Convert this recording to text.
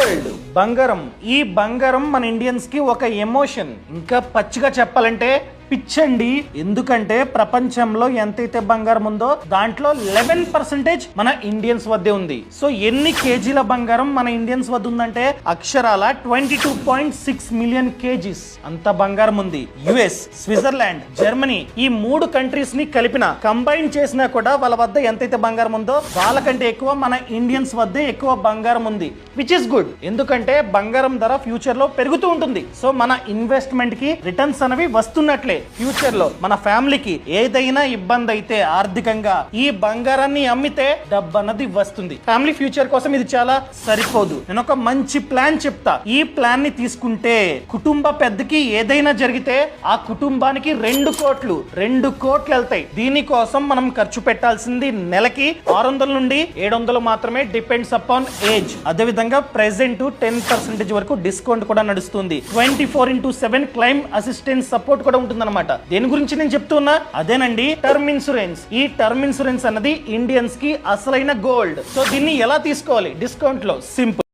Gold, బంగారం. ఈ బంగారం మన ఇండియన్స్ కి ఒక ఎమోషన్. ఇంకా పచ్చిగా చెప్పాలంటే పిచ్చండి. ఎందుకంటే ప్రపంచంలో ఎంతైతే బంగారం ఉందో దాంట్లో 11% మన ఇండియన్స్ వద్దే ఉంది. సో ఎన్ని కేజీల బంగారం మన ఇండియన్స్ వద్ద ఉందంటే అక్షరాల 22.6 మిలియన్ కేజీస్ అంత బంగారం ఉంది. యుఎస్, స్విట్జర్లాండ్, జర్మనీ ఈ 3 కంట్రీస్ ని కలిపిన కంబైన్ చేసినా కూడా వాళ్ళ వద్ద ఎంతైతే బంగారం ఉందో వాళ్ళకంటే ఎక్కువ మన ఇండియన్స్ వద్దే ఎక్కువ బంగారం ఉంది. Which is good. ఎందుకంటే బంగారం ధర ఫ్యూచర్ లో పెరుగుతూ ఉంటుంది. సో మన ఇన్వెస్ట్మెంట్ కి రిటర్న్స్ అనేవి వస్తున్నట్లే. ఫ్యూచర్ లో మన ఫ్యామిలీకి ఏదైనా ఇబ్బంది అయితే ఆర్థికంగా ఈ బంగారాన్ని అమ్మితే డబ్బు అన్నది వస్తుంది. ఫ్యామిలీ ఫ్యూచర్ కోసం ఇది చాలా సరిపోదు. నేను ఒక మంచి ప్లాన్ చెప్తా. ఈ ప్లాన్ ని తీసుకుంటే కుటుంబ పెద్దకి ఏదైనా జరిగితే ఆ కుటుంబానికి 2 కోట్లు వెళ్తాయి. దీనికోసం మనం ఖర్చు పెట్టాల్సింది నెలకి 600 నుండి 700 మాత్రమే, డిపెండ్స్ అపాన్ ఏజ్. అదే విధంగా ప్రెసెంట్ 10% వరకు డిస్కౌంట్ కూడా నడుస్తుంది. 24/7 క్లైమ్ అసిస్టెన్స్ సపోర్ట్ కూడా ఉంటుంది. దేని గురించి నేను చెప్తున్నా అదేనండి, టర్మ్ ఇన్సూరెన్స్. ఈ టర్మ్ ఇన్సూరెన్స్ అన్నది ఇండియన్స్ కి అసలైన గోల్డ్. సో దీన్ని ఎలా తీసుకోవాలి డిస్కౌంట్ లో? సింపుల్.